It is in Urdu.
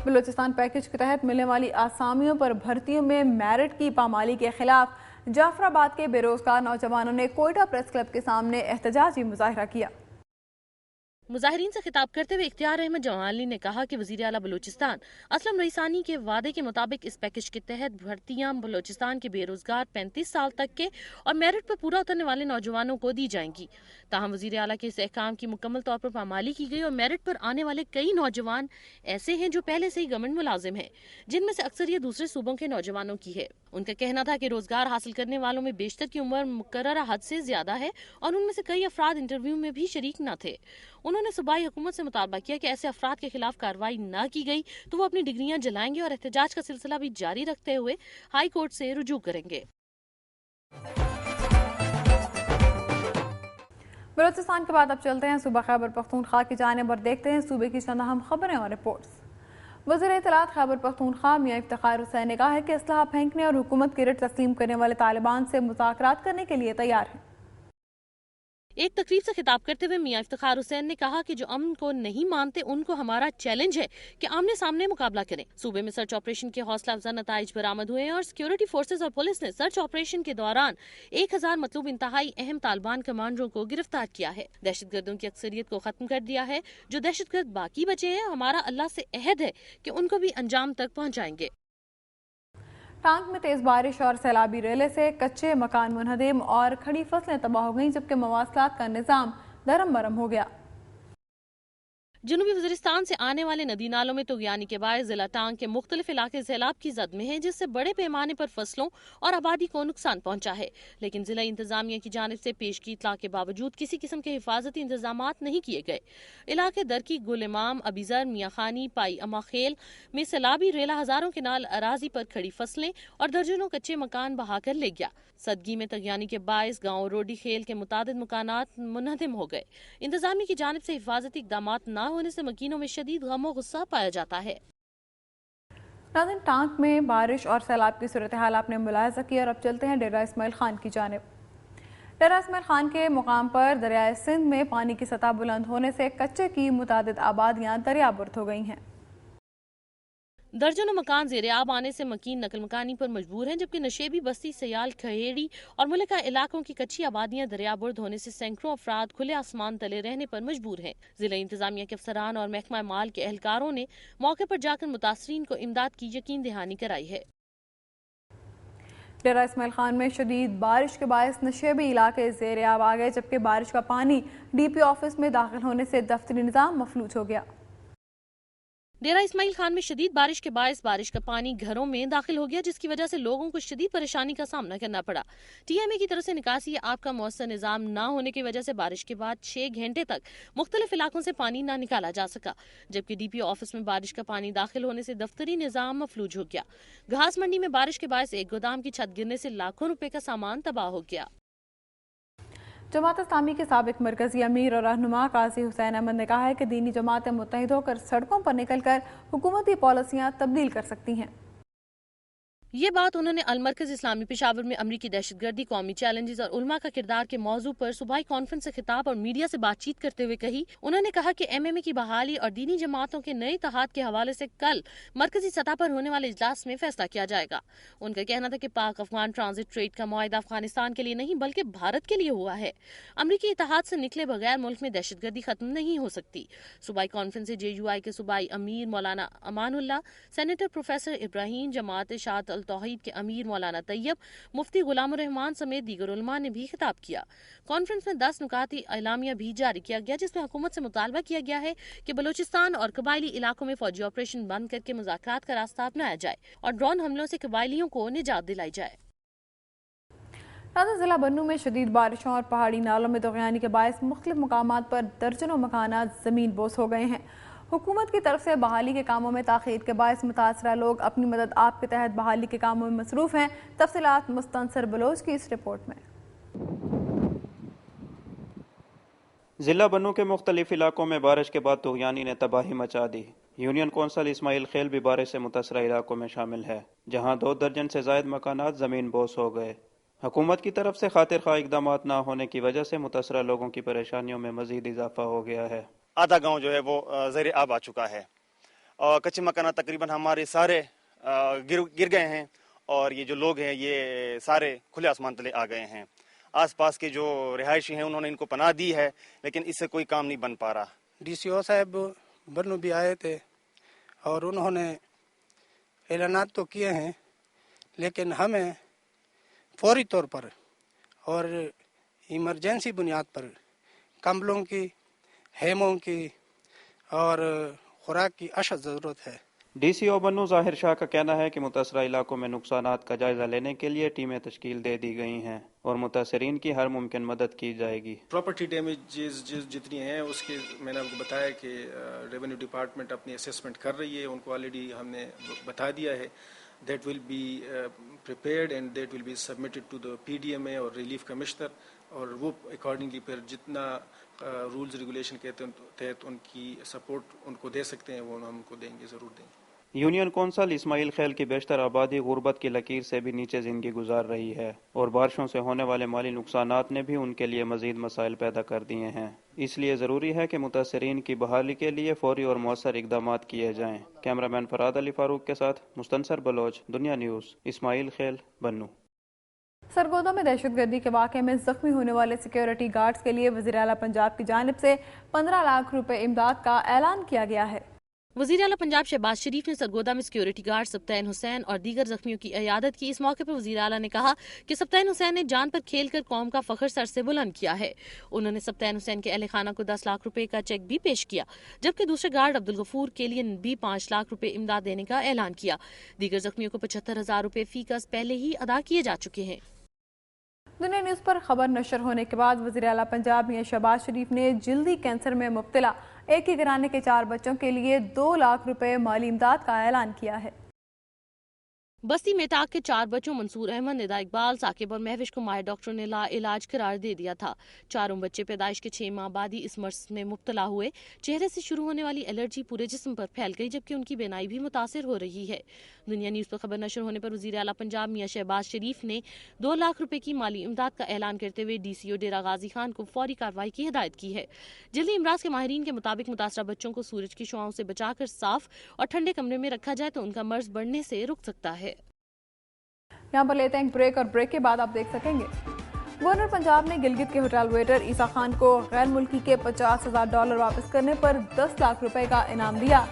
بلوچستان پیکج کے تحت ملنے والی آسامیوں پر بھرتیوں میں میرٹ کی پامالی کے خلاف جعفر آباد کے بے روزگار نوجوانوں نے کوئٹہ پریس کلب کے سامنے احتجاجی مظاہرہ کیا۔ مظاہرین سے خطاب کرتے ہوئے اختیار احمد جمالی نے کہا کہ وزیر اعلیٰ بلوچستان اسلم رئیسانی کے وعدے کے مطابق اس پیکج کے تحت بھرتیاں بلوچستان کے بے روزگار 35 سال تک کے اور میرٹ پر پورا اترنے والے نوجوانوں کو دی جائیں گی۔ تاہم وزیر اعلیٰ کے اس احکام کی مکمل طور پر پامالی کی گئی اور میرٹ پر آنے والے کئی نوجوان ایسے ہیں جو پہلے سے ہی گورنمنٹ ملازم ہیں، جن میں سے اکثریت دوسرے صوبوں کے نوجوانوں کی ہے۔ ان کا کہنا تھا کہ روزگار حاصل کرنے والوں میں بیشتر کی عمر مقررہ حد سے زیادہ ہے اور ان میں سے کئی افراد انٹرویو میں بھی شریک نہ تھے۔ انہوں نے صوبائی حکومت سے مطالبہ کیا کہ ایسے افراد کے خلاف کارروائی نہ کی گئی تو وہ اپنی ڈگریاں جلائیں گے اور احتجاج کا سلسلہ بھی جاری رکھتے ہوئے ہائی کورٹ سے رجوع کریں گے۔ بلوچستان کے بعد اب چلتے ہیں صوبہ خیبر پختونخوا کی جانب اور دیکھتے ہیں صوبے کی چند اہم خبریں اور رپورٹس۔ وزیر اطلاعات خیبر پختونخوا میاں افتخار حسین نے کہا ہے کہ اسلحہ پھینکنے اور حکومت کی رٹ تسلیم کرنے والے طالبان سے مذاکرات کرنے کے لیے تیار ہیں۔ ایک تقریب سے خطاب کرتے ہوئے میاں افتخار حسین نے کہا کہ جو امن کو نہیں مانتے ان کو ہمارا چیلنج ہے کہ آمنے سامنے مقابلہ کریں۔ صوبے میں سرچ آپریشن کے حوصلہ افزا نتائج برآمد ہوئے ہیں اور سیکیورٹی فورسز اور پولیس نے سرچ آپریشن کے دوران 1000 مطلوب انتہائی اہم طالبان کمانڈروں کو گرفتار کیا ہے، دہشت گردوں کی اکثریت کو ختم کر دیا ہے۔ جو دہشت گرد باقی بچے ہیں ہمارا اللہ سے عہد ہے کہ ان کو بھی انجام تک پہنچائیں گے۔ ٹانک میں تیز بارش اور سیلابی ریلے سے کچے مکان منہدم اور کھڑی فصلیں تباہ ہو گئیں، جبکہ مواصلات کا نظام دھرم برم ہو گیا۔ جنوبی وزیرستان سے آنے والے ندی نالوں میں طغیانی کے باعث ضلع ٹانک کے مختلف علاقے سیلاب کی زد میں ہیں، جس سے بڑے پیمانے پر فصلوں اور آبادی کو نقصان پہنچا ہے، لیکن ضلع انتظامیہ کی جانب سے پیش کی اطلاع کے باوجود کسی قسم کے حفاظتی انتظامات نہیں کیے گئے۔ علاقے درکی، گل امام، ابیزر، میاں خانی، پائی اما خیل میں سیلابی ریلا ہزاروں کنال اراضی پر کھڑی فصلیں اور درجنوں کچے مکان بہا کر لے گیا۔ سدگی میں طغیانی کے باعث گاؤں روڈی خیل کے متعدد مکانات منہدم ہو گئے۔ انتظامیہ کی جانب سے حفاظتی اقدامات نہ ہونے سے مکینوں میں شدید غم و غصہ پایا جاتا ہے۔ ناظرین، ٹانک میں بارش اور سیلاب کی صورتحال آپ نے ملاحظہ کی اور اب چلتے ہیں ڈیرہ اسماعیل خان کی جانب۔ ڈیرہ اسماعیل خان کے مقام پر دریائے سندھ میں پانی کی سطح بلند ہونے سے کچے کی متعدد آبادیاں دریابرد ہو گئی ہیں۔ درجنوں مکان زیر آب آنے سے مکین نقل مکانی پر مجبور ہیں، جبکہ نشیبی بستی، سیال، کھہیڑی اور ملکہ علاقوں کی کچی آبادیاں دریابرد ہونے سے سینکڑوں افراد کھلے آسمان تلے رہنے پر مجبور ہیں۔ ضلع انتظامیہ کے افسران اور محکمہ مال کے اہلکاروں نے موقع پر جا کر متاثرین کو امداد کی یقین دہانی کرائی ہے۔ ڈیرہ اسماعیل خان میں شدید بارش کے باعث نشیبی علاقے زیر آب آ گئے، جبکہ بارش کا پانی ڈی پی آفس میں داخل ہونے سے دفتری نظام مفلوج ہو گیا۔ ڈیرہ اسماعیل خان میں شدید بارش کے باعث بارش کا پانی گھروں میں داخل ہو گیا، جس کی وجہ سے لوگوں کو شدید پریشانی کا سامنا کرنا پڑا۔ ٹی ایم اے کی طرف سے نکاسی آب کا مؤثر نظام نہ ہونے کی وجہ سے بارش کے بعد 6 گھنٹے تک مختلف علاقوں سے پانی نہ نکالا جا سکا، جبکہ ڈی پی او آفس میں بارش کا پانی داخل ہونے سے دفتری نظام مفلوج ہو گیا۔ گھاس منڈی میں بارش کے باعث ایک گودام کی چھت گرنے سے لاکھوں روپے کا سامان تباہ ہو گیا۔ جماعت اسلامی کے سابق مرکزی امیر اور رہنما قاضی حسین احمد نے کہا ہے کہ دینی جماعتیں متحد ہو کر سڑکوں پر نکل کر حکومتی پالیسیاں تبدیل کر سکتی ہیں۔ یہ بات انہوں نے المرکز اسلامی پشاور میں امریکی دہشت گردی، قومی چیلنجز اور علماء کا کردار کے موضوع پر صوبائی کانفرنس سے خطاب اور میڈیا سے بات چیت کرتے ہوئے کہی۔ انہوں نے کہا کہ ایم ایم اے کی بحالی اور دینی جماعتوں کے نئے اتحاد کے حوالے سے کل مرکزی سطح پر ہونے والے اجلاس میں فیصلہ کیا جائے گا۔ ان کا کہنا تھا کہ پاک افغان ٹرانزٹ ٹریڈ کا معاہدہ افغانستان کے لیے نہیں بلکہ بھارت کے لیے ہوا ہے۔ امریکی اتحاد سے نکلے بغیر ملک میں دہشت گردی ختم نہیں ہو سکتی۔ صوبائی کانفرنس سے جے یو آئی کے صوبائی امیر مولانا امان اللہ، سینیٹر پروفیسر ابراہیم، جماعت اشاعت التوحید کے امیر مولانا طیب، مفتی غلام الرحمان سمیت دیگر علماء نے بھی خطاب کیا۔ کانفرنس میں 10 نکاتی اعلامیہ بھی جاری کیا گیا، جس میں حکومت سے مطالبہ کیا گیا ہے کہ بلوچستان اور قبائلی علاقوں میں فوجی آپریشن بند کر کے مذاکرات کا راستہ اپنایا جائے اور ڈرون حملوں سے قبائلیوں کو نجات دلائی جائے۔ ضلع بنوں میں شدید بارشوں اور پہاڑی نالوں میں طغیانی کے باعث مختلف مقامات پر درجنوں مکانات زمین بوس ہو گئے ہیں۔ حکومت کی طرف سے بحالی کے کاموں میں تاخیر کے باعث متاثرہ لوگ اپنی مدد آپ کے تحت بحالی کے کاموں میں مصروف ہیں۔ تفصیلات مستنصر بلوچ کی اس رپورٹ میں۔ ضلع بنوں کے مختلف علاقوں میں بارش کے بعد طغیانی نے تباہی مچا دی۔ یونین کونسل اسماعیل خیل بھی بارش سے متاثرہ علاقوں میں شامل ہے، جہاں 2 درجن سے زائد مکانات زمین بوس ہو گئے۔ حکومت کی طرف سے خاطر خواہ اقدامات نہ ہونے کی وجہ سے متاثرہ لوگوں کی پریشانیوں میں مزید اضافہ ہو گیا ہے۔ آدھا گاؤں جو ہے وہ زیر آب آ چکا ہے۔ اور کچے مکانات تقریباً ہمارے سارے گر گئے ہیں، اور یہ جو لوگ ہیں یہ سارے کھلے آسمان تلے آ گئے ہیں۔ آس پاس کے جو رہائشی ہیں انہوں نے ان کو پناہ دی ہے، لیکن اس سے کوئی کام نہیں بن پا رہا۔ ڈی سی او صاحب بنو بھی آئے تھے اور انہوں نے اعلانات تو کیے ہیں، لیکن ہمیں فوری طور پر اور ایمرجنسی بنیاد پر کمبلوں کی، ہیموں کی اور خوراک کی اشد ضرورت ہے۔ ڈی سی او بنو ظاہر شاہ کا کہنا ہے کہ متاثرہ علاقوں میں نقصانات کا جائزہ لینے کے لیے ٹیمیں تشکیل دے دی گئی ہیں اور متاثرین کی ہر ممکن مدد کی جائے گی۔ پراپرٹی ڈیمیجز جتنی ہیں اس کے میں نے آپ کو بتایا کہ ریونیو ڈپارٹمنٹ اپنی اسیسمنٹ کر رہی ہے، ان کو آلریڈی ہم نے بتا دیا ہے۔ That will be prepared and that will be submitted to the PDMA اور ریلیف کمشنر، اور وہ اکارڈنگلی پھر جتنا رولز ریگولیشن کے تحت ان کی سپورٹ ان کو دے سکتے ہیں وہ ہم ان کو دیں گے، ضرور دیں گے۔ یونین کونسل اسماعیل خیل کی بیشتر آبادی غربت کی لکیر سے بھی نیچے زندگی گزار رہی ہے، اور بارشوں سے ہونے والے مالی نقصانات نے بھی ان کے لیے مزید مسائل پیدا کر دیے ہیں۔ اس لیے ضروری ہے کہ متاثرین کی بحالی کے لیے فوری اور مؤثر اقدامات کیے جائیں۔ کیمرامین فراد علی فاروق کے ساتھ مستنصر بلوچ، دنیا نیوز، اسماعیل خیل، بنو۔ سرگودا میں دہشت گردی کے واقعے میں زخمی ہونے والے سیکیورٹی گارڈز کے لیے وزیر اعلیٰ پنجاب کی جانب سے 15 لاکھ روپے امداد کا اعلان کیا گیا ہے۔ وزیر اعلیٰ پنجاب شہباز شریف نے سرگودا میں سیکیورٹی گارڈ سبطین حسین اور دیگر زخمیوں کی عیادت کی۔ اس موقع پر وزیر اعلیٰ نے کہا کہ سبطین حسین نے جان پر کھیل کر قوم کا فخر سر سے بلند کیا ہے۔ انہوں نے سبطین حسین کے اہل خانہ کو 10 لاکھ روپے کا چیک بھی پیش کیا، جبکہ دوسرے گارڈ عبدالغفور کے لیے بھی 5 لاکھ روپے امداد دینے کا اعلان کیا۔ دیگر زخمیوں کو 75,000 روپے فی کس پہلے ہی ادا کیے جا چکے ہیں۔ دنیا نیوز پر خبر نشر ہونے کے بعد وزیر اعلیٰ پنجاب میاں شہباز شریف نے جلدی کینسر میں مبتلا ایک ہی گھرانے کے 4 بچوں کے لیے 2 لاکھ روپے مالی امداد کا اعلان کیا ہے۔ بستی میتاک کے 4 بچوں منصور احمد، ندا اقبال، ثاقب اور مہوش کو ماہر ڈاکٹر نے لا علاج قرار دے دیا تھا۔ چاروں بچے پیدائش کے 6 ماہ بعد ہی اس مرض میں مبتلا ہوئے۔ چہرے سے شروع ہونے والی الرجی پورے جسم پر پھیل گئی، جبکہ ان کی بینائی بھی متاثر ہو رہی ہے۔ دنیا نیوز پر خبر نشر ہونے پر وزیر اعلیٰ پنجاب میاں شہباز شریف نے 2 لاکھ روپے کی مالی امداد کا اعلان کرتے ہوئے ڈی سی او ڈیرہ غازی خان کو فوری کارروائی کی ہدایت کی ہے۔ جلدی امراض کے ماہرین کے مطابق متاثرہ بچوں کو سورج کی شعاؤں سے بچا کر صاف اور ٹھنڈے کمرے میں رکھا جائے تو ان کا مرض بڑھنے سے رک سکتا ہے۔ یہاں پر لیتے ہیں ایک بریک، اور بریک کے بعد آپ دیکھ سکیں گے گورنر پنجاب نے گلگت کے ہوٹل ویٹر عیسیٰ خان کو غیر ملکی کے $50,000 واپس کرنے پر 10 لاکھ روپے کا انعام دیا۔